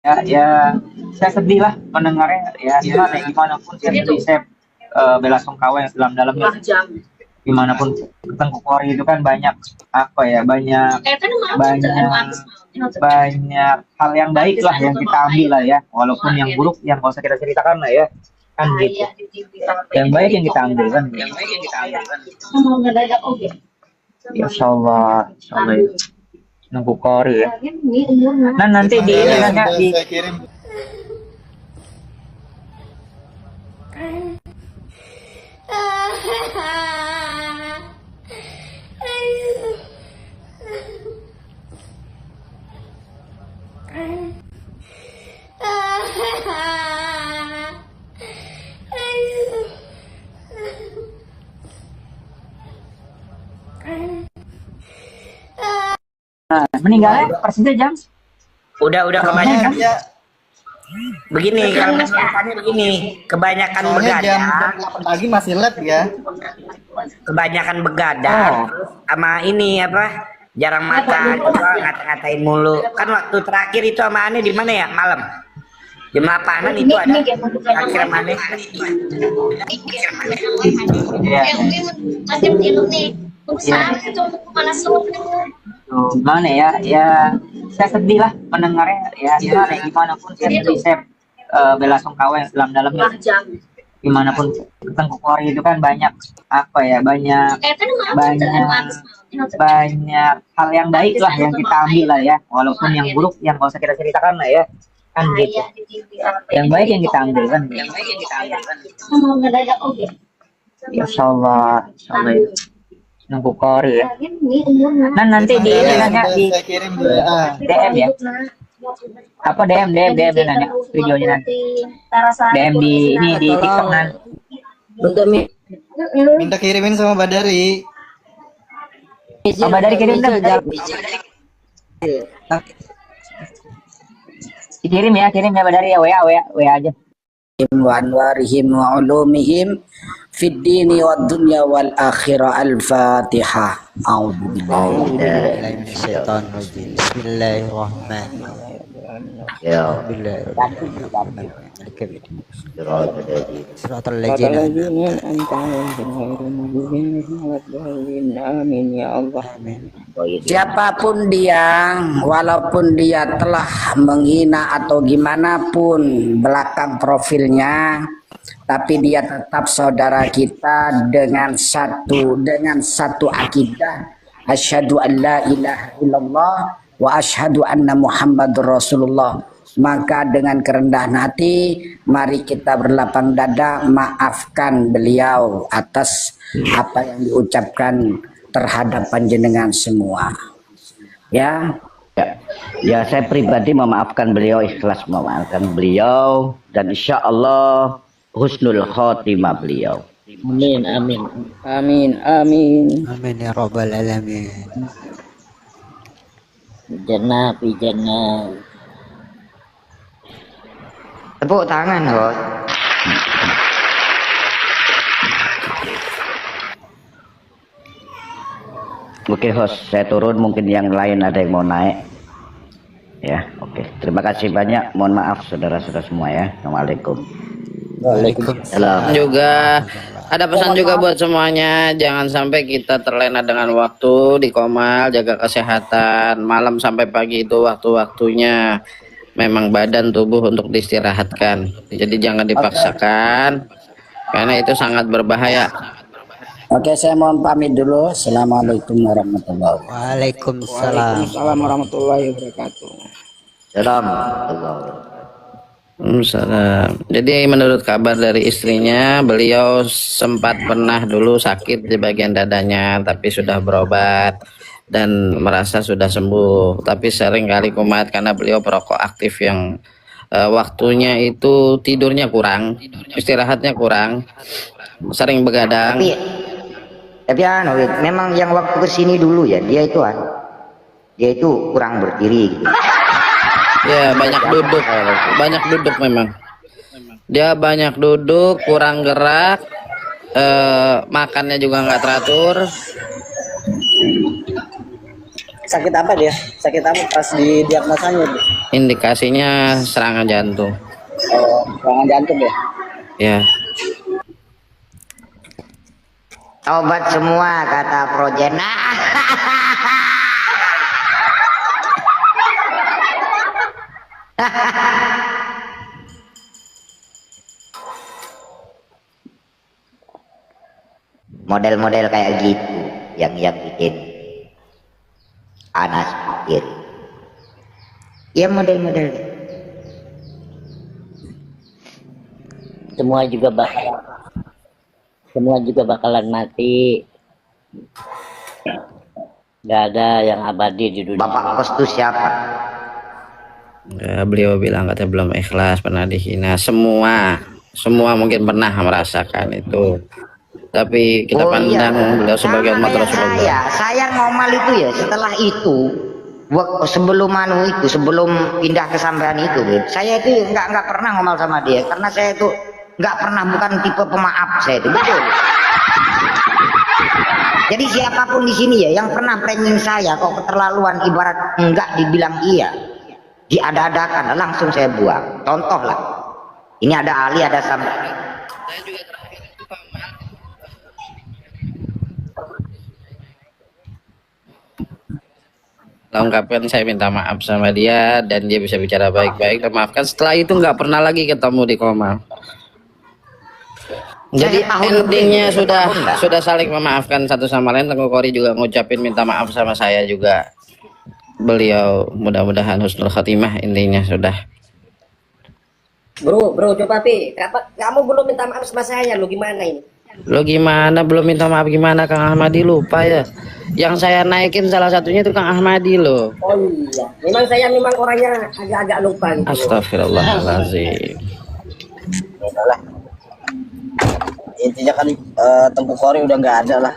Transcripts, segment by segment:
Ya, saya sedih lah mendengarnya ya gimana pun saya sedih saya bela sungkawa yang dalam-dalamnya gimana pun Tengku Kori itu kan banyak apa ya banyak banyak hal yang baik lah yang kita ambil lah ya walaupun yang buruk yang nggak usah kita ceritakan lah ya kan gitu yang baik yang kita ambil kan ya Allah ya. Tengku Kori ya nah nanti di ini nanya di Saya kirim. meninggalnya persisnya jam Udah kebanyakan. Ya, Begini, kalau misalnya begini, kebanyakan soalnya jam begadang, 8 pagi masih lab ya. kebanyakan begadang, sama ini apa? Jarang makan, juga ngata-ngatain mulu. Kan waktu terakhir itu sama Ane di mana ya? Malam. Jam 8-an itu ada akhir Ane. gimana ya saya sedih lah mendengarnya ya gimana pun saya sedih saya bela sungkawa yang dalam-dalamnya gimana pun Tengku Kori itu kan banyak apa ya banyak hal yang baik lah yang kita ambil lah ya walaupun yang buruk yang nggak usah kita ceritakan lah ya kan gitu yang baik yang kita ambil kan ya Allah ya. Tengku Kori ya nah nanti di ini nanya di Saya kirim WA. DM ya apa DM nanya videonya nanti DM di ini di TikTok nanti Minta kirimin sama Badari. Abah dari kirim dah kirim ya Abah dari ya WA aja Wa anwarihim wa ulumihim fid dini wad dunya wal akhirah. Al-Fatihah. A'udzu billahi Syaitan rajim. Bismillahirrahmanirrahim. Ya Siratal ladzina amin ya Allah. Siapapun dia, walaupun dia telah menghina atau gimana pun belakang profilnya, tapi dia tetap saudara kita dengan satu akidah, asyhadu an la ilaha illallah wa asyhadu anna muhammadur rasulullah. Maka dengan kerendahan hati mari kita berlapang dada maafkan beliau atas apa yang diucapkan terhadap panjenengan semua. Ya, saya pribadi memaafkan beliau, ikhlas memaafkan beliau, dan insya Allah husnul khotimah beliau. Amin ya rabbal alamin. Jannah. Tepuk tangan, Bos. Oke, host, saya turun, mungkin yang lain ada yang mau naik. Ya, oke. Terima kasih banyak. Mohon maaf saudara-saudara semua ya. Assalamualaikum. Waalaikumsalam. Juga ada pesan juga buat semuanya, jangan sampai kita terlena dengan waktu di Komal, jaga kesehatan. Malam sampai pagi itu waktu-waktunya memang badan tubuh untuk diistirahatkan, jadi jangan dipaksakan karena itu sangat berbahaya. Oke, saya mohon pamit dulu. Assalamualaikum warahmatullahi wabarakatuh. Waalaikumsalam. Waalaikumsalam warahmatullahi wabarakatuh. Salam. Waalaikumsalam. Jadi menurut kabar dari istrinya, beliau sempat pernah dulu sakit di bagian dadanya, tapi sudah berobat dan merasa sudah sembuh. Tapi sering kali kumat karena beliau perokok aktif yang waktunya itu tidurnya kurang, istirahatnya kurang, sering begadang. Tapi memang yang waktu kesini dulu ya dia itu kurang berdiri gitu. Ya banyak duduk memang. Dia banyak duduk, kurang gerak, makannya juga nggak teratur. Sakit apa dia? Sakit apa pas di diagnosanya? Indikasinya serangan jantung. Oh, serangan jantung ya. Ya. Tobat semua kata Projen. Model-model kayak gitu yang bikin Anas pikir. Ya model-model. Semua juga bakalan mati. Gak ada yang abadi di dunia. Bapak kos itu siapa? Ya, beliau bilang katanya belum ikhlas, pernah dihina. Semua mungkin pernah merasakan itu. Tapi kita pandang beliau sebagai umat Rasulullah. Saya ngomal itu ya setelah itu, sebelum pindah ke sampean itu, saya itu nggak pernah ngomal sama dia karena saya itu nggak pernah, bukan tipe pemaaf saya itu, betul. Jadi siapapun di sini ya yang pernah pranking saya kok keterlaluan, ibarat enggak dibilang iya, diada-adakan, langsung saya buang. Contoh lah, ini ada Ali, ada sampean. Lengkapkan, saya minta maaf sama dia dan dia bisa bicara baik-baik dan maafkan. Setelah itu nggak pernah lagi ketemu di Komal. Jadi endingnya sudah saling memaafkan satu sama lain. Tengku Kori juga ngucapin minta maaf sama saya juga. Beliau mudah-mudahan husnul khatimah, intinya sudah. Bro, coba Pi, kamu belum minta maaf sama saya, lu gimana ini? Lo gimana belum minta maaf gimana? Kang Ahmadi lupa ya. Yang saya naikin salah satunya itu Kang Ahmadi loh. Oh iya, memang orangnya agak-agak lupa gitu. Astagfirullahaladzim. Udahlah. Intinya kan Tengku Kori udah nggak ada lah.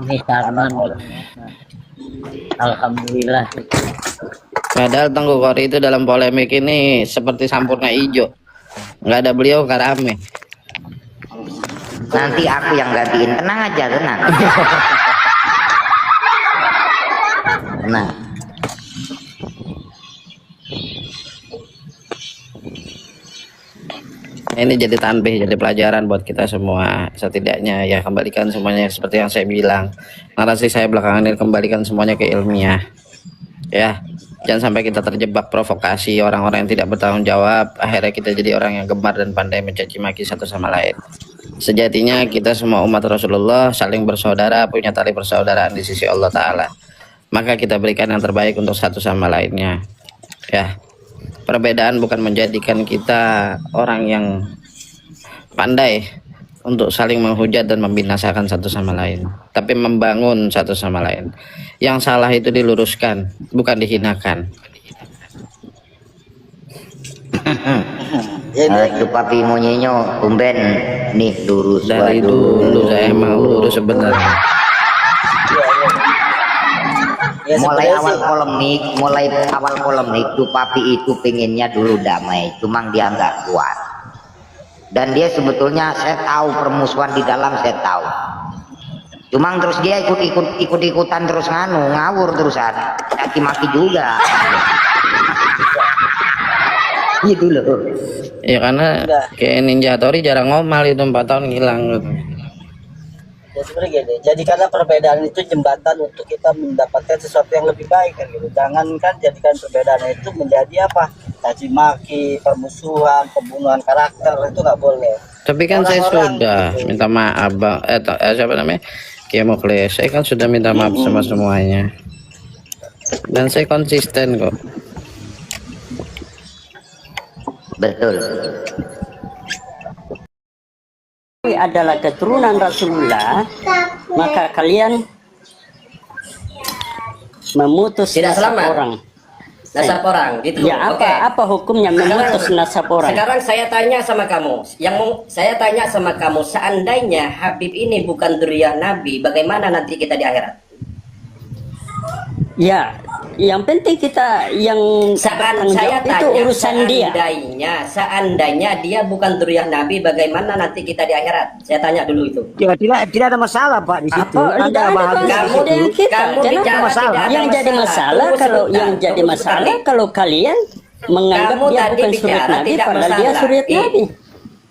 Ini Sarman. Alhamdulillah. Padahal Tengku Kori itu dalam polemik ini seperti sampurna hijau. Nggak ada beliau karame. Nanti aku yang gantiin, tenang aja, tenang. Tenang. Ini jadi tanbih, jadi pelajaran buat kita semua. Setidaknya ya kembalikan semuanya seperti yang saya bilang. Narasi saya belakangan ini kembalikan semuanya ke ilmiah. Ya, jangan sampai kita terjebak provokasi orang-orang yang tidak bertanggung jawab. Akhirnya kita jadi orang yang gemar dan pandai mencaci maki satu sama lain. Sejatinya kita semua umat Rasulullah saling bersaudara, punya tali persaudaraan di sisi Allah Ta'ala. Maka kita berikan yang terbaik untuk satu sama lainnya. Ya, perbedaan bukan menjadikan kita orang yang pandai untuk saling menghujat dan membinasakan satu sama lain, tapi membangun satu sama lain. Yang salah itu diluruskan, bukan dihinakan. Itu papi monyenyo tumben nih lurus. Dari dulu saya emang lurus sebenarnya. Ya, mulai awal polemik tuh papi itu pengennya dulu damai, cuma dia nggak kuat. Dan dia sebetulnya, saya tahu permusuhan di dalam, saya tahu. Cuma terus dia ikut-ikutan terus ngawur terusan, caci maki juga. Gitu loh. Ya karena kayak Ninja Tori jarang ngomal itu 4 tahun ngilang gitu. Ya sebenarnya gini, jadikanlah perbedaan itu jembatan untuk kita mendapatkan sesuatu yang lebih baik kan gitu. Jangankan jadikan perbedaan itu menjadi apa? Caci maki, permusuhan, pembunuhan karakter, itu nggak boleh. Tapi kan saya sudah minta maaf Bang, siapa namanya? Kiai Muklis. Saya kan sudah minta maaf sama semuanya. Dan saya konsisten kok. Betul. Adalah keturunan Rasulullah, maka kalian memutus Tidak nasab selamat. orang. Nasab orang gitu. Ya Oke. apa hukumnya memutus nasab orang? Sekarang saya tanya sama kamu, saya tanya sama kamu, seandainya Habib ini bukan dzurriyyah Nabi, bagaimana nanti kita di akhirat? Ya, yang penting kita yang tanggung Saya jawab itu tanya, urusan dia. seandainya dia bukan dzurriyyah Nabi, bagaimana nanti kita di akhirat? Saya tanya dulu itu. Ya, tidak ada masalah Pak di situ. Apa? Tidak ada masalah dengan kita. Kamu Kenapa? bicara tidak ada Yang jadi masalah Tunggu kalau sebentar, yang jadi tunggu masalah sebentar, kalau kalian menganggap Kamu dia tadi bukan suriat bicara Nabi, tidak padahal dia masalah. suriat Nabi.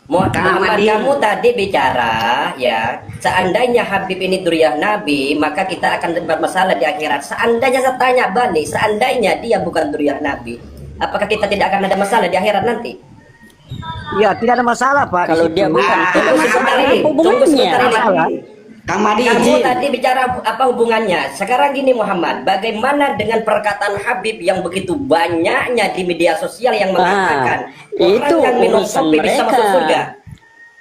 Muhammad, kamu tadi bicara ya, seandainya Habib ini dzurriyyah Nabi, maka kita akan bermasalah di akhirat. Seandainya saya tanya balik, seandainya dia bukan dzurriyyah Nabi, apakah kita tidak akan ada masalah di akhirat nanti? Ya, tidak ada masalah Pak. Kalau dia bukan, Tunggu sebentar ini. Tunggu sebentar ini. Kang Madi Kamu izin. tadi bicara apa hubungannya? Sekarang gini Muhammad, bagaimana dengan perkataan Habib yang begitu banyaknya di media sosial yang mengatakan itu orang yang minum urusan kopi bisa masuk mereka. surga?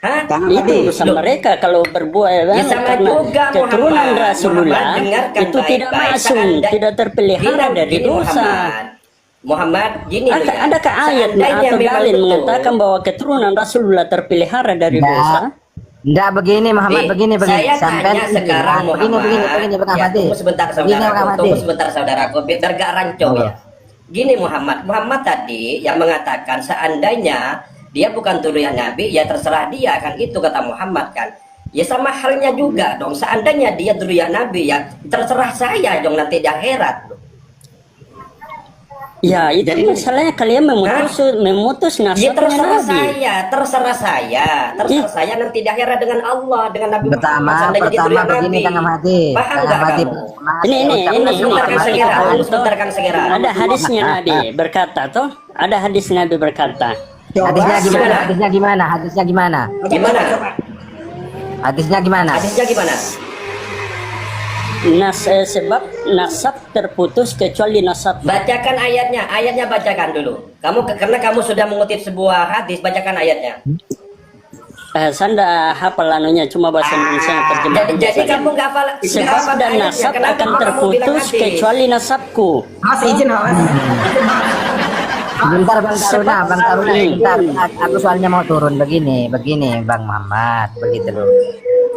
Hah? Itu urusan mereka kalau berbuat Ya sama karena juga keturunan Muhammad. Rasulullah Muhammad, dengarkan itu tidak baik-baik. masuk, tidak terpelihara dari Gini, dosa. Muhammad, gini loh ya. Adakah ayat Seandainya atau memang dalil betul. mengatakan bahwa keturunan Rasulullah terpelihara dari dosa? Enggak begini Muhammad, begini. Saya Sampai tanya sekarang Muhammad. begini Bang Ya, Ahmadi. tunggu sebentar saudaraku, tunggu sebentar saudaraku, biar gak rancu ya. Gini Muhammad tadi yang mengatakan seandainya dia bukan dzurriyyah Nabi, ya terserah dia kan, itu kata Muhammad kan. Ya sama halnya juga dong, seandainya dia dzurriyyah Nabi, ya terserah saya dong nanti di akhirat. Ya itu masalahnya kalian memutus Ya nasabnya terserah Nabi. terserah saya nanti di akhirat dengan Allah, dengan Nabi Pertama seandainya dia dzurriyyah begini Nabi. Kang Ahmadi. Paham Kang nggak Ahmadi. kamu? Ini Sebentar Kang Segera, sebentar Kang Segera. ada hadisnya Nabi berkata toh, ada hadis Nabi berkata. Hadisnya gimana? Hadisnya gimana? Gimana? Hadisnya gimana? Hadisnya gimana? Sebab nasab terputus kecuali nasab. Bacakan ayatnya bacakan dulu. Karena kamu sudah mengutip sebuah hadis, bacakan ayatnya. Sanda hafal anunya cuma bahasa Indonesia yang terjemah. Jadi kamu nggak hafal. Sebab dan nasab akan terputus kecuali nasabku. Mas izin Mas. Bentar Bang Taruna, bentar. Aku soalnya mau turun begini Bang Muhammad, begitu loh.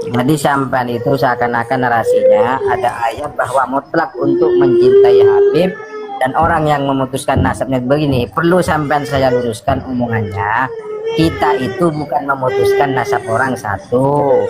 Jadi sampan itu seakan-akan narasinya ada ayat bahwa mutlak untuk mencintai Habib dan orang yang memutuskan nasabnya begini. Perlu sampan saya luruskan omongannya. Kita itu bukan memutuskan nasab orang satu.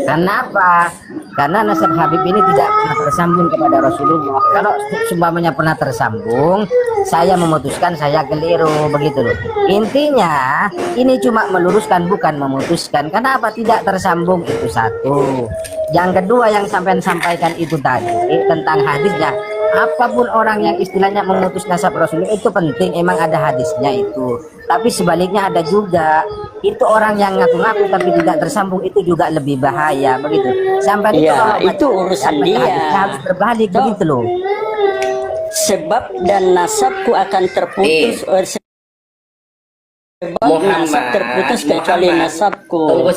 Kenapa? Karena nasab Habib ini tidak pernah tersambung kepada Rasulullah. Kalau seumpamanya pernah tersambung, saya memutuskan saya keliru, begitu loh. Intinya ini cuma meluruskan bukan memutuskan. Kenapa tidak tersambung, itu satu. Yang kedua yang sampai sampaikan itu tadi tentang hadisnya. Apapun orang yang istilahnya memutus nasab Rasulullah itu penting, emang ada hadisnya itu. Tapi sebaliknya ada juga, itu orang yang ngaku-ngaku tapi tidak tersambung itu juga lebih bahaya, begitu. Sampai itu urusan dia. Harus berbalik, begitu loh. Sebab dan nasabku akan terputus. Sebab nasab terputus kecuali nasabku. Tunggu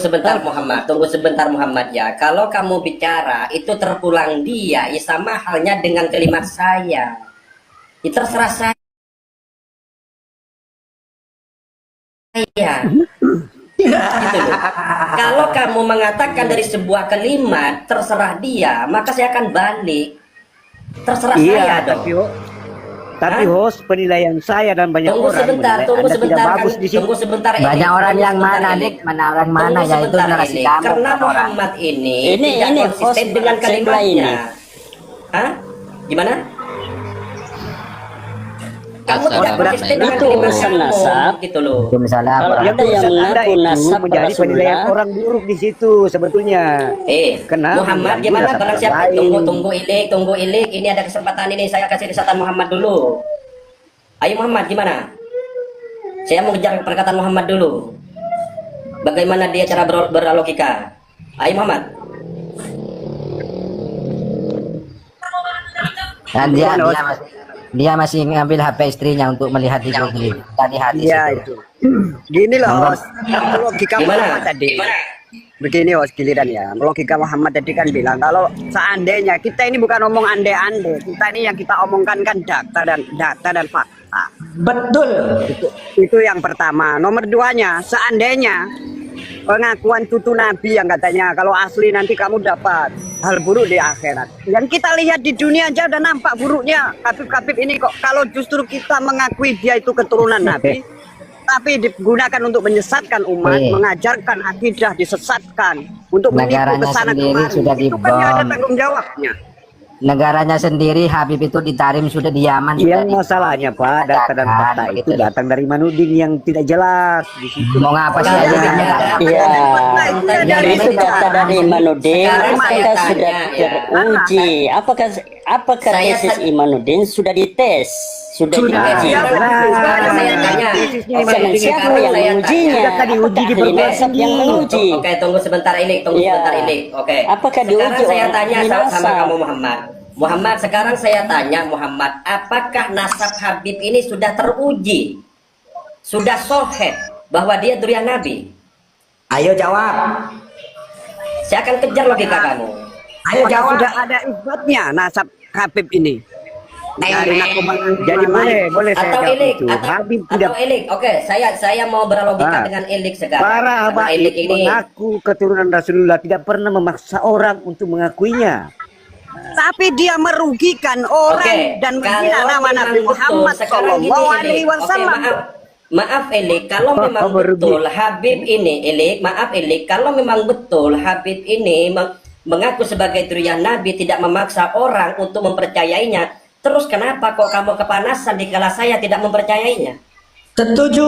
sebentar Muhammad ya. Kalau kamu bicara itu terpulang dia, ya sama halnya dengan kalimat saya. Itu terserah saya. Gitu loh. Kalau kamu mengatakan dari sebuah kalimat terserah dia, maka saya akan balik. Terserah saya dong. Tapi host, penilaian saya dan banyak Tunggu orang sebentar, bagus di situ. tunggu sebentar. Banyak orang yang mana, Dik? Mana orang mana ya itu narasi kamu. Karena Muhammad ini tidak konsisten host dengan kalimatnya. Hah? Gimana? Kamu tidak konsisten dengan itu kalimat urusan kamu, nasab. gitu loh. Misalnya Kalau apa? ada yang mengaku nasab menjadi penilaian Rasulullah, orang buruk di situ sebetulnya. Kenapa? Muhammad gimana? Barang siapa? Tunggu ilik. Ini ada kesempatan ini, saya kasih kesempatan Muhammad dulu. Ayo Muhammad, gimana? Saya mau kejar perkataan Muhammad dulu. Bagaimana dia cara berlogika? Ayo Muhammad. Dan dia masih ngambil HP istrinya untuk melihat video klip tadi hadis itu. Gini loh, logika Muhammad tadi. Begini giliran ya. Logika Muhammad tadi kan bilang kalau seandainya kita ini bukan ngomong ande-ande, kita ini yang kita omongkan kan data dan fakta. Betul. Itu yang pertama. Nomor duanya, seandainya pengakuan cucu Nabi yang katanya kalau asli nanti kamu dapat hal buruk di akhirat. Yang kita lihat di dunia aja udah nampak buruknya Habib-Habib ini kok. Kalau justru kita mengakui dia itu keturunan Nabi, tapi digunakan untuk menyesatkan umat, mengajarkan akidah disesatkan untuk menipu kesana kemari. Sudah Itu kan nggak ada tanggung jawabnya. Negaranya sendiri Habib itu ditarim sudah di Yaman. Yang masalahnya Pak, data dan fakta itu datang dari Manudin yang tidak jelas di situ. Mau ngapa sih? Iya. Dari itu data dari Imanuddin, apakah sudah teruji? Apakah tesis Imanuddin sudah dites? Sudah diuji. Siapa yang mengujinya? Apakah yang menguji? Oke, tunggu sebentar ini, Oke. Apakah diuji? Sekarang saya tanya sama kamu Muhammad, sekarang saya tanya Muhammad, apakah nasab Habib ini sudah teruji? Sudah sahih bahwa dia durian Nabi? Ayo jawab. Saya akan kejar logika kamu. Ayo jawab. Sudah ada isbatnya nasab Habib ini. Jadi boleh saya atau jawab Ilik itu. Habib tidak. atau Ilik. Oke, saya mau berlogika dengan Ilik sekarang. Para Karena Habib Ilik ini mengaku keturunan Rasulullah, tidak pernah memaksa orang untuk mengakuinya. Tapi dia merugikan orang dan menghina nama Nabi Muhammad Sallallahu Alaihi Wasallam. Maaf Ilik, kalau memang betul Habib ini, kalau memang betul Habib ini mengaku sebagai durian Nabi, tidak memaksa orang untuk mempercayainya, terus kenapa kok kamu kepanasan dikala saya tidak mempercayainya? Setuju.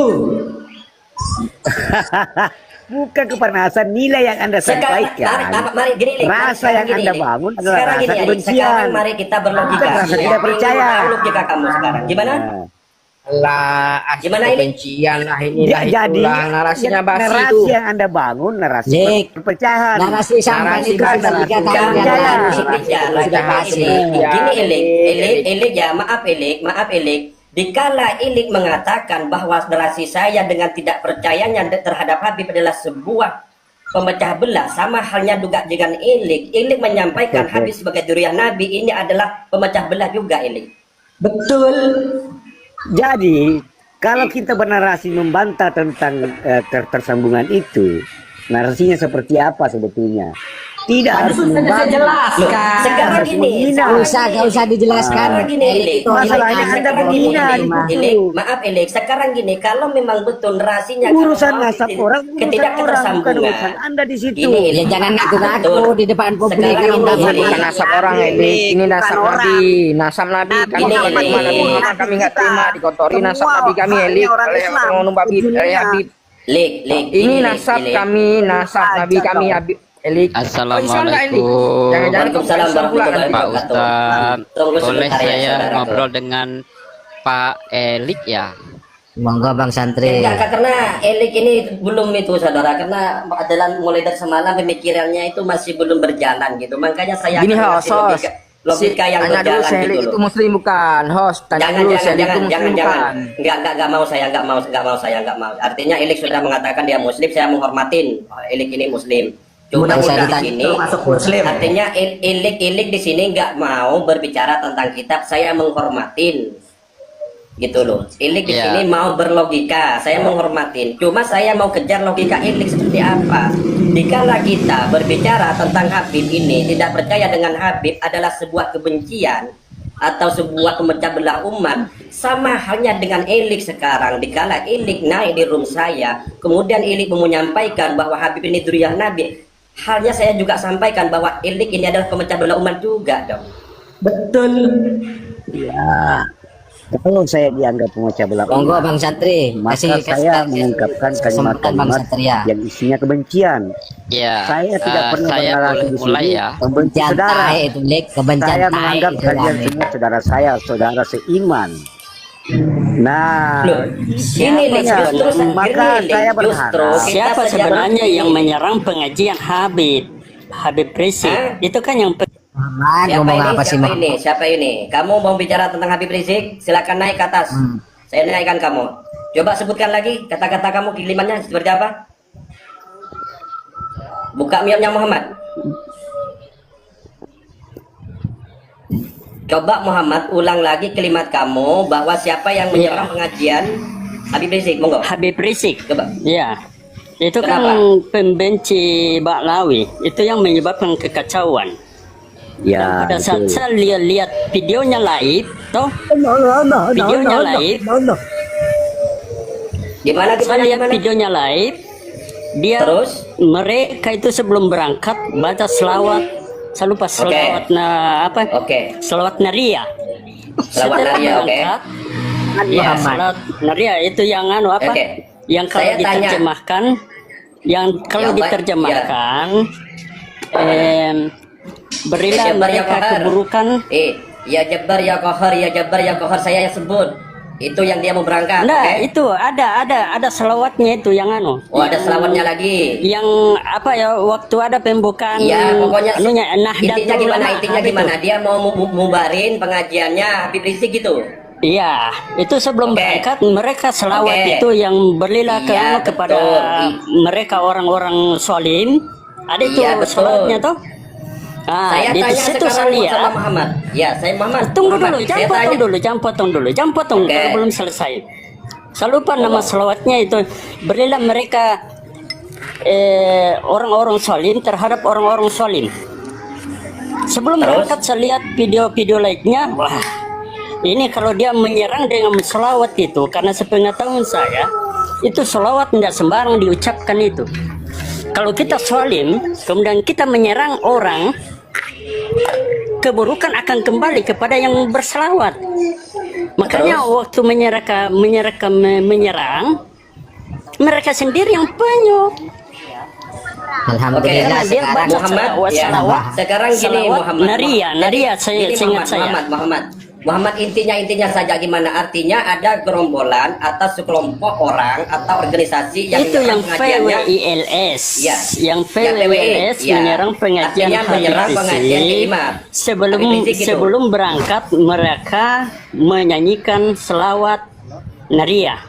Bukan kepanasan, nilai yang Anda sampaikan. Mari gini, rasa yang Anda bangun adalah rasa kebencian. Sekarang mari kita berlogika. Rasa tidak percaya. Logika kamu sekarang gimana? Lah, Gimana ini? kebencian lah ini lah Jadi itulah narasinya basi narasi itu. yang Anda bangun narasi perpecahan. Narasi sampai itu Gini Ilik ya, maaf Ilik. Dikala Ilik mengatakan bahwa narasi saya dengan tidak percayanya terhadap Habib adalah sebuah pemecah belah, sama halnya juga dengan Ilik menyampaikan Habib sebagai durian Nabi, ini adalah pemecah belah juga Ilik. Betul. Jadi kalau kita bernarasi membantah tentang ketersambungan itu, narasinya seperti apa sebetulnya? Tidak harus membantah. Jelaskan. Sekarang gini, Gak usah dijelaskan. Masalahnya Anda menghina Maaf Ilik, sekarang gini, kalau memang betul narasinya urusan nasab orang, ketidak ketersambungan urusan Anda di situ. Ya jangan ngaku-ngaku di depan publik. Bukan nasab orang ini nasab Nabi, kami Muhammad kami nggak terima dikotori nasab Nabi kami Elik Habib. Ini nasab kami, nasab Nabi kami Habib Elik. Assalamualaikum. Waalaikumsalam warahmatullahi Pak wabarakatuh. Ustadz, boleh saya ngobrol dengan Pak Elik ya? Monggo Bang Santri. Enggak, karena Elik ini belum itu saudara, karena adalah mulai dari semalam pemikirannya itu masih belum berjalan gitu, makanya saya Gini akan host, kasih logika yang tanya dulu berjalan Elik gitu itu loh. muslim bukan host? Tanya dulu Elik itu muslim bukan? Enggak mau saya enggak mau. Artinya Elik sudah mengatakan dia muslim, saya menghormatin Elik ini muslim. Cuma di sini artinya Ilik di sini nggak mau berbicara tentang kitab, saya menghormatin gitu loh. Ilik di sini mau berlogika, saya menghormatin. Cuma saya mau kejar logika Ilik seperti apa. Dikala kita berbicara tentang Habib ini, tidak percaya dengan Habib adalah sebuah kebencian atau sebuah pemecah belah umat, sama halnya dengan Ilik sekarang. Dikala Ilik naik di room saya, kemudian Ilik menyampaikan bahwa Habib ini durian Nabi, halnya saya juga sampaikan bahwa Ilik ini adalah pemecah belah umat juga dong. Betul. Ya, kalau saya dianggap pemecah belah umat, Monggo Bang Santri, maka saya mengungkapkan kalimat-kalimat yang isinya kebencian. Ya. Saya tidak pernah Saya bernarasi boleh di mulai sini ya. membenci saudara. Itu Lik, kebencian Saya tai menganggap itu kalian rame. semua saudara saya, saudara seiman. Nah, Ini maka saya berharap Siapa sebenarnya yang menyerang pengajian Habib Rizik? Itu kan yang Siapa ini? Kamu mau bicara tentang Habib Rizik? Silakan naik ke atas. Saya naikkan kamu. Coba sebutkan lagi kata-kata kamu, kalimatnya seperti apa? Buka mic-nya Muhammad. Coba Muhammad ulang lagi kalimat kamu bahwa siapa yang menyerang pengajian Habib Rizik, monggo. Habib Rizik. Coba. Ya. Itu kan Kenapa? pembenci Baklawi. Itu yang menyebabkan kekacauan. Ya, Pada saat betul. saya lihat videonya live, toh videonya live, Gimana saya gimana lihat gimana? videonya live, dia Terus? mereka itu sebelum berangkat baca selawat, saya lupa selawat apa? Oke. Selawat Naria. Selawat Setelah Naria, oke. berangkat, ya selawat Naria itu yang apa? Oke. Yang kalau Saya tanya. diterjemahkan, yang kalau Yang baik, diterjemahkan, berilah Ya Jabbar, ya mereka Qahar. keburukan. Ya Jabbar ya Qahar, ya Jabbar ya Qahar, saya yang sebut. Itu yang dia mau berangkat. Nah, oke? itu ada selawatnya itu yang anu. Oh, ada selawatnya lagi. Yang apa ya waktu ada pembukaan Iya, pokoknya anunya intinya gimana? Ulama, Intinya ada itu. gimana? Dia mau mubarin pengajiannya Habib Rizik gitu. Iya, itu sebelum berangkat mereka selawat Oke. itu yang berlila Iya, kepada betul. mereka orang-orang solim. Ada itu Iya, betul. selawatnya toh. Nah, Saya di tanya situ saya sekarang lihat. sama Muhammad. Ya, saya Muhammad. Tunggu Muhammad, dulu, saya jangan potong tanya. dulu, jangan potong dulu, jangan potong Oke. kalau belum selesai. Saya lupa nama selawatnya itu. Berilah mereka orang-orang solim terhadap orang-orang solim. Sebelum berangkat saya lihat video-video lainnya, wah, ini kalau dia menyerang dengan selawat itu, karena sepengetahuan saya, itu selawat tidak sembarang diucapkan itu. Kalau kita solim, kemudian kita menyerang orang, keburukan akan kembali kepada yang berselawat. Makanya waktu menyerang, mereka sendiri yang penyok. Alhamdulillah Karena dia sekarang baca Muhammad, ya. selawat. Sekarang gini Selawat Muhammad. Naria, saya Gini, ingat saya. Muhammad intinya saja gimana? Artinya ada gerombolan atau sekelompok orang atau organisasi yang Itu yang pengajiannya. PWILS, Ya. yang Ya, PWILS ya. menyerang pengajian Artinya menyerang Habib pengajian Rizik. keimam. Sebelum Habib Rizik gitu. sebelum berangkat mereka menyanyikan selawat Naria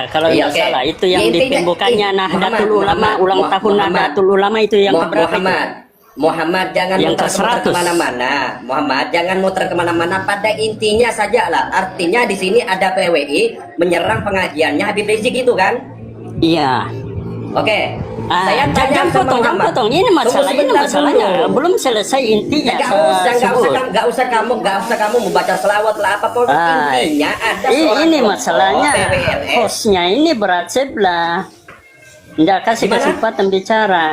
kalau Iya, tidak oke. salah itu yang Ya, di intinya- pembukaannya Nahdlatul Ulama ulang tahun Nahdlatul Ulama itu yang keberapa itu? Muhammad jangan Yang muter-muter ke-100. kemana-mana. Muhammad jangan muter kemana-mana. Pada intinya saja lah. Artinya di sini ada PWI menyerang pengajiannya Habib Rizik itu kan? Iya. Oke. Saya Jangan tanya sama potong, jangan Muhammad. potong. Ini Tunggu masalahnya, sebentar dulu. belum selesai intinya. Nggak saya sebut. usah kamu membaca selawat lah apapun intinya ada seorang Ini kelompok masalahnya PWLS. hostnya ini berat sebelah. Nggak kasih Gimana? kesempatan bicara.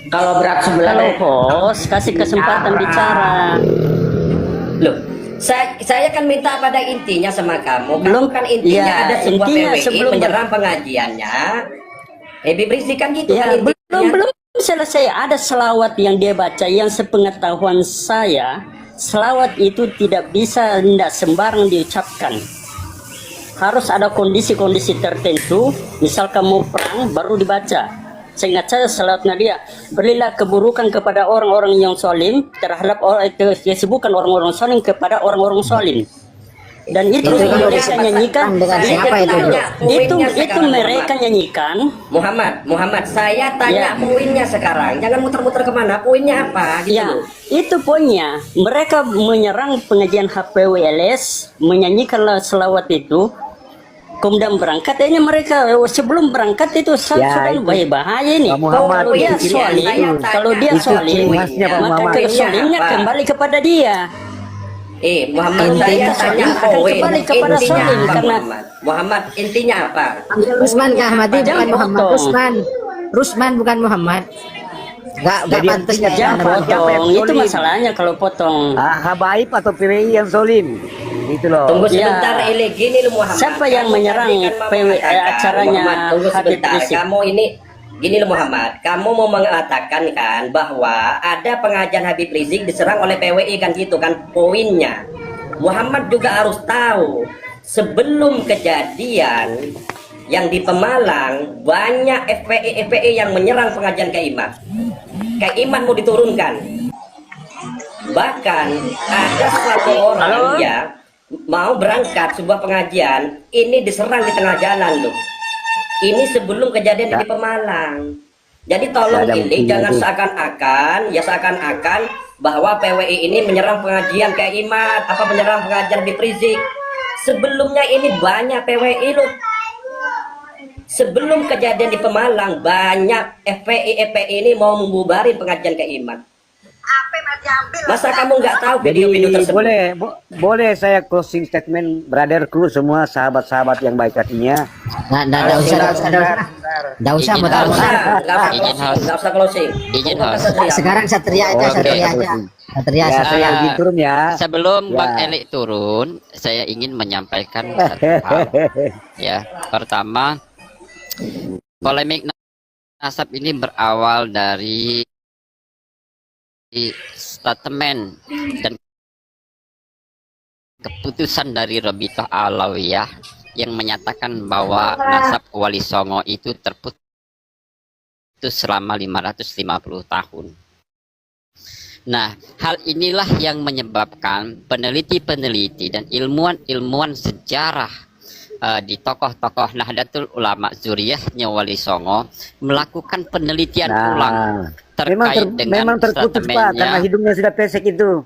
Kalau berat sebelah Kalau host kasih kesempatan bicara. Loh, saya kan minta pada intinya sama kamu. Belum, Kamu kan intinya ya, ada sebuah intinya PWI sebelum menyerang pengajiannya. Habib Rizik kan gitu Ya, kan intinya. belum selesai. Ada selawat yang dia baca yang sepengetahuan saya, selawat itu tidak bisa tidak sembarang diucapkan. Harus ada kondisi-kondisi tertentu. Misal kamu perang baru dibaca. Seingat saya selawat Nadia, berilah keburukan kepada orang-orang yang solim terhadap orang itu disebutkan orang-orang solim kepada orang-orang solim. Dan itu yang mereka nyanyikan. dengan siapa itu? Itu mereka nyanyikan. Muhammad, saya tanya Ya. poinnya sekarang. Jangan muter-muter kemana. Poinnya apa? Gitu Ya, loh. itu poinnya. Mereka menyerang pengajian HPWLS, menyanyikanlah selawat itu. Kemudian berangkat, ini mereka sebelum berangkat itu sudah bahaya ini. Pak Muhammad, Kalau dia itu solim, kalau dia Itu solim, ciri khasnya Pak maka Muhammad. kesolimnya Apa? kembali kepada dia. Muhammad, Intinya saya tanya solim akan poin. kembali kepada Intinya solim, apa, karena Muhammad, intinya apa? Rusman ke Ahmadi bukan Jangan Muhammad. potong. Rusman bukan Muhammad. Gak Jadi pantas artinya Jangan Siapa yang potong, itu solim? masalahnya kalau potong. Habaib atau PWI yang solim. Itu loh. Tunggu Ya. sebentar, gini loh Muhammad. Siapa yang Kamu menyerang tadi kan mau PW mengatakan, acaranya Muhammad, tunggu Habib sebentar. Rizik? Kamu ini gini loh Muhammad, kamu mau mengatakan kan bahwa ada pengajian Habib Rizik diserang oleh PWI kan gitu kan poinnya. Muhammad juga harus tahu sebelum kejadian yang di Pemalang banyak FPI yang menyerang pengajian Keiman. Keiman mau diturunkan. Bahkan ada suatu orang ya mau berangkat sebuah pengajian, ini diserang di tengah jalan loh. Ini sebelum kejadian di Pemalang. Jadi tolong ini jangan seakan-akan bahwa PWI ini menyerang pengajian Keiman, menyerang pengajian di Rizik. Sebelumnya ini banyak PWI loh. Sebelum kejadian di Pemalang, banyak FPI ini mau membubarin pengajian keiman. Masa kamu nggak tahu video-video tersebut? Boleh saya closing statement, brotherku semua, sahabat-sahabat yang baik hatinya. Nggak usah, nggak usah closing. Izin host. Sekarang Satria aja, Satria aja. Satria Saya turun ya. Sebelum Bang Elik turun, saya ingin menyampaikan satu hal. Ya, pertama, polemik nasab ini berawal dari statement dan keputusan dari Robitoh Alawiyah yang menyatakan bahwa nasab Wali Songo itu terputus selama 550 tahun. Nah, hal inilah yang menyebabkan peneliti-peneliti dan ilmuwan-ilmuwan sejarah di tokoh-tokoh Nahdlatul Ulama Zuriyahnya Wali Songo melakukan penelitian ulang terkait dengan memang terputus Pak, karena hidungnya sudah pesek itu.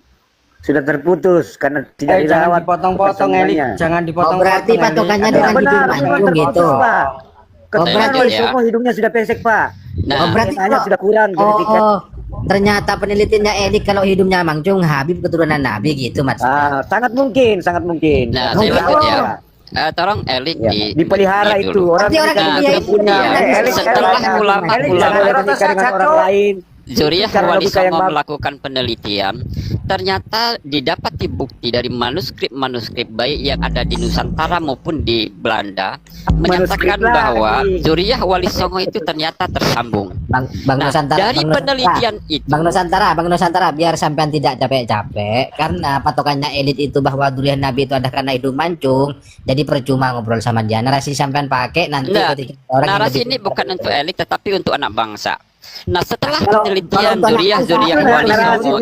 Sudah terputus karena tidak dirawat. Dipotong-potong Elik, jangan dipotong. Berarti patokannya dengan hidung mancung gitu. Berarti hidungnya sudah pesek Pak. Nah, berarti sudah kurang genetika. Ternyata penelitiannya Elik kalau hidungnya mancung Habib keturunan Nabi gitu Mas. Sangat mungkin. Nah, saya lanjut ya. Tolong Elik dipelihara itu orang yang punya. Setelah ulama-ulama orang lain Zuriyah Wali Songo melakukan penelitian, ternyata didapati bukti dari manuskrip-manuskrip baik yang ada di Nusantara maupun di Belanda menyatakan bahwa Zuriyah Wali Songo itu ternyata tersambung. Bang Nusantara, dari penelitian itu, Bang Nusantara, biar sampean tidak capek-capek karena patokannya elit itu bahwa Zuriyah Nabi itu ada karena hidung mancung, jadi percuma ngobrol sama dia. Narasi sampean pakai nanti narasi ini bukan untuk elit tetapi untuk anak bangsa. Nah, setelah penelitian Zuriyah Wali Songo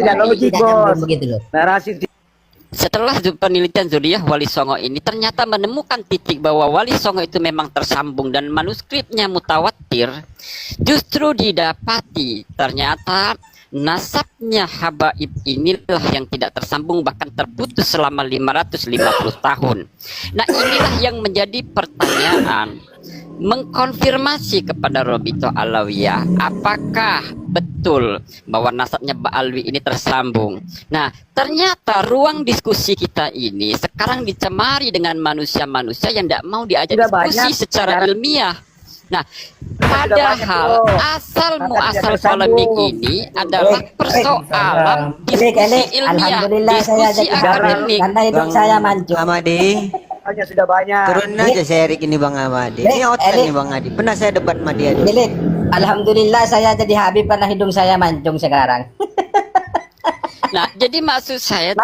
setelah penelitian Zuriyah Wali Songo ini ternyata menemukan titik bahwa Wali Songo itu memang tersambung dan manuskripnya mutawatir, justru didapati ternyata nasabnya Habaib inilah yang tidak tersambung, bahkan terputus selama 550 tahun. Nah, inilah yang menjadi pertanyaan, mengkonfirmasi kepada Robitoh Alawiyah apakah betul bahwa nasabnya Ba'alwi ini tersambung. Nah, ternyata ruang diskusi kita ini sekarang dicemari dengan manusia-manusia yang tidak mau diajak diskusi secara ilmiah. Nah, padahal asal muasal polemik ini adalah persoalan diskusi ilmiah, diskusi akademik. Karena hidup saya mancung. Amadi, sudah banyak. Turun aja saya Erik ini Bang Amadi. Ini otak nih Bang Adi. Pernah saya debat sama dia. Alhamdulillah saya jadi Habib karena hidung saya mancung sekarang. Nah, jadi maksud saya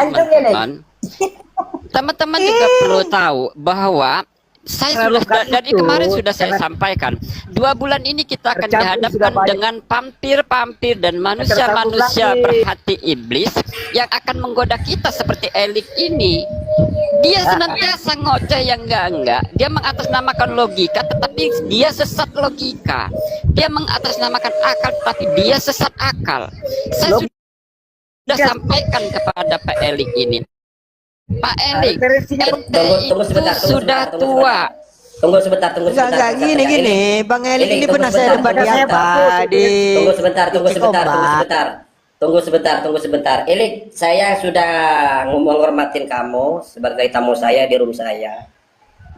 teman-teman juga perlu tahu bahwa saya sudah dari kemarin sudah saya sampaikan, 2 bulan ini kita akan dihadapkan dengan pampir-pampir dan manusia-manusia berhati iblis yang akan menggoda kita seperti Elik ini. Dia senantiasa ngoceh yang enggak. Dia mengatasnamakan logika tetapi dia sesat logika. Dia mengatasnamakan akal tetapi dia sesat akal. Saya sudah sampaikan kepada Pak Elik ini, Pak Elik, tunggu sebentar, sudah tua. Tunggu sebentar. Gini, Bang Elik ini pernah saya debat dia tadi. Tunggu sebentar. Elik, saya sudah menghormatin kamu sebagai tamu saya di room saya.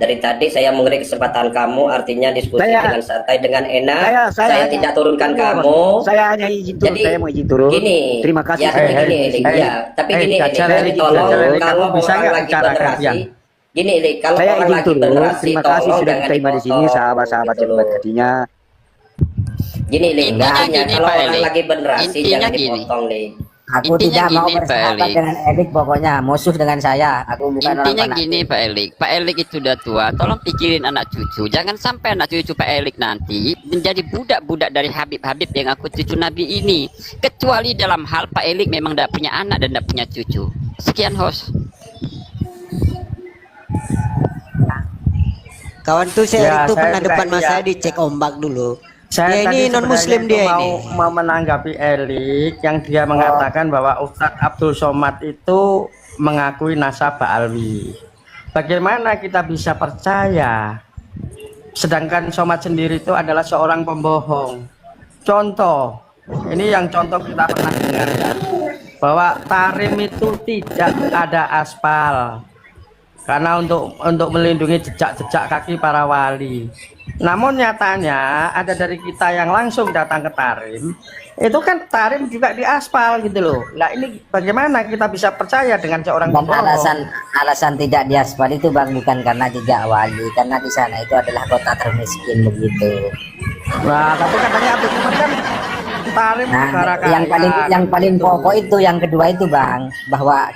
Dari tadi saya memberi kesempatan kamu, artinya diskusi dengan santai, dengan enak. Saya tidak turunkan kamu. Saya hanya izin turun, saya mau izin turun. Gini, terima kasih. Tapi gini, tolong kalau orang lagi berinteraksi. Gini, kalau orang lagi berinteraksi, terima kasih sudah diterima di sini, sahabat-sahabat yang baik hatinya. Gini, kalau orang lagi berinteraksi jangan dipotong, Aku tidak mau bersahabat dengan Elik, pokoknya musuh dengan saya. Aku bukan intinya orang gini Pak Elik itu udah tua, tolong pikirin anak cucu, jangan sampai anak cucu Pak Elik nanti menjadi budak-budak dari Habib-Habib yang aku cucu Nabi ini, kecuali dalam hal Pak Elik memang tidak punya anak dan tidak punya cucu. Sekian host. Kawan tuh saya itu pernah depan mas saya dicek ombak dulu. Saya ini non muslim dia mau menanggapi Elik yang dia mengatakan bahwa Ustadz Abdul Somad itu mengakui nasab Ba'alwi. Bagaimana kita bisa percaya sedangkan Somad sendiri itu adalah seorang pembohong. Contoh, ini yang contoh kita pernah dengar bahwa Tarim itu tidak ada aspal karena untuk melindungi jejak-jejak kaki para wali. Namun nyatanya ada dari kita yang langsung datang ke Tarim, itu kan Tarim juga di aspal gitu loh. Nah ini bagaimana kita bisa percaya dengan seorang Dan pembohong? alasan tidak diaspal itu Bang bukan karena jejak wali, karena di sana itu adalah kota termiskin begitu. Nah tapi katanya Abdul Somad kan Tarim negara kaya. Yang paling pokok itu yang kedua itu Bang, bahwa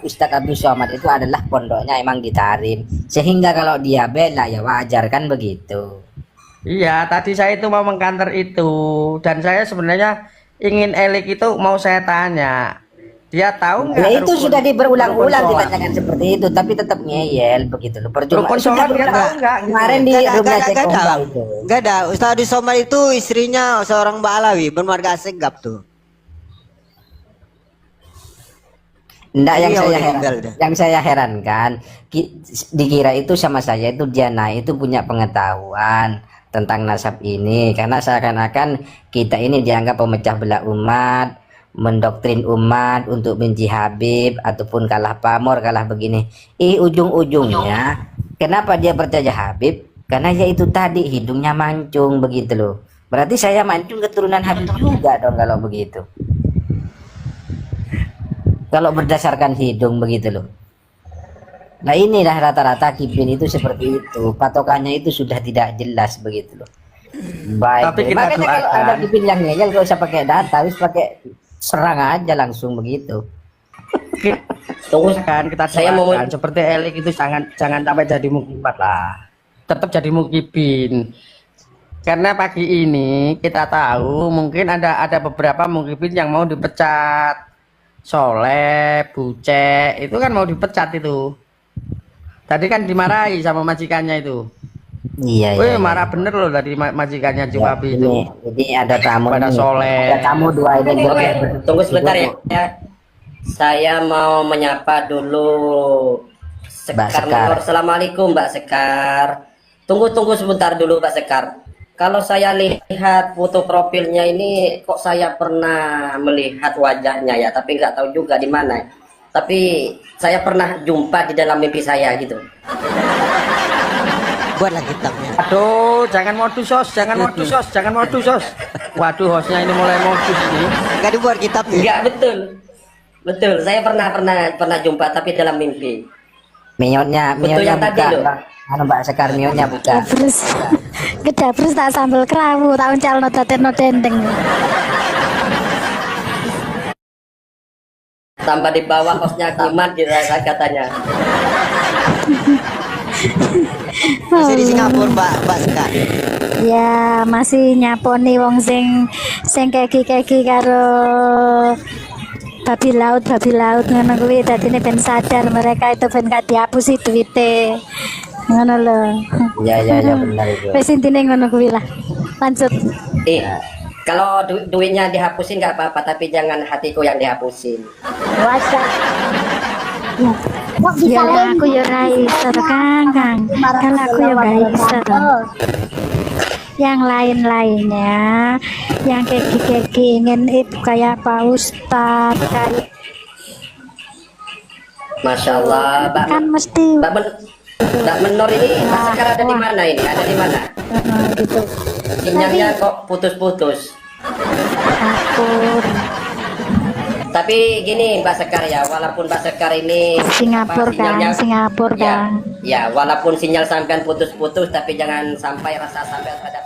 Ustadz Abdul Somad itu adalah pondoknya emang di Tarim, sehingga kalau dia bela ya wajar kan begitu. Iya, tadi saya itu mau mengkanter itu, dan saya sebenarnya ingin Elik itu mau saya tanya, dia tahu nggak? Ya itu rukun- sudah berulang-ulang rukun sholat? ditanyakan seperti itu, tapi tetap ngeyel begitu loh. Percuma. Rukun sholat dia tahu nggak? Kemarin di rumah Cek Kompa itu. Enggak ada. Ustaz Abdul Somad itu istrinya seorang Mbak Alawi bermarga Segap tuh. Enggak, Jadi yang yang saya udah heran, tinggal dah. yang saya herankan dikira itu sama saya itu Diana itu punya pengetahuan tentang nasab ini, karena seakan-akan kita ini dianggap pemecah belah umat, mendoktrin umat untuk benci Habib ataupun kalah pamor, kalah begini. Ujung-ujungnya kenapa dia percaya Habib? Karena ya itu tadi hidungnya mancung begitu loh. Berarti saya mancung keturunan Habib juga dong kalau begitu. Kalau berdasarkan hidung begitu loh. Nah inilah rata-rata kipin itu seperti itu, patokannya itu sudah tidak jelas begitu loh. Baik. Tapi kita Makanya kalau doakan. ada kipin yang ngeyel gak usah pakai data, harus pakai serang aja langsung begitu. Tunggu kan kita Saya mau- doakan seperti Elik itu jangan sampai jadi mukibat lah, tetap jadi mukibin. Karena pagi ini kita tahu mungkin ada beberapa mukibin yang mau dipecat. Soleh, Bucek itu kan mau dipecat itu. Tadi kan dimarahi sama majikannya itu. Iya. Wih, marah bener loh dari majikannya Cuapi itu. Ini ada tamu Pada nih. Soleh. Ada tamu dua ini. Oke, tunggu sebentar ya. Saya mau menyapa dulu Mbak Sekar Sekar. Menor. Assalamualaikum Mbak Sekar. Tunggu sebentar dulu Mbak Sekar. Kalau saya lihat foto profilnya ini kok saya pernah melihat wajahnya ya, tapi nggak tahu juga di mana. Tapi saya pernah jumpa di dalam mimpi saya gitu. Buatlah kitabnya. Aduh, jangan modus sos, jangan modus sos, jangan modus sos. Waduh, hostnya ini mulai modus ini. Enggak dibuat kitabnya. Enggak, betul. Saya pernah jumpa tapi dalam mimpi. Minyotnya yang tadi buka. loh. Anu Mbak Sekar minyotnya buka. Kedapres tak sambel kerawu, tak uncal no dendeng. Tanpa di bawah hostnya Kiman dirasa katanya. Masih di Singapura Mbak Sekar. Ya masih nyaponi wong sing keki karo babi laut ngono kuwi, dadine ben sadar mereka itu ben gak dihapusi duite. Ngono lho. Ya benar itu. Wis intine ngono kuwi lah. Lanjut. Kalau duitnya dihapusin nggak apa-apa, tapi jangan hatiku yang dihapusin. Wajar. Ya aku ya ra iso Kang. Kalau aku ya gak iso. Yang lain-lainnya yang keki ingin itu kayak Pak Ustadz kayak Masya Allah, kan mesti Mbak Menor ini sekarang ada di mana ini? Ada di mana? gitu. Sinyalnya kok putus-putus. Tapi gini Mbak Sekar ya, walaupun Mbak Sekar ini Singapura kan, Singapura ya, kan. ya walaupun sinyal sampean putus-putus, tapi jangan sampai rasa sampean terhadap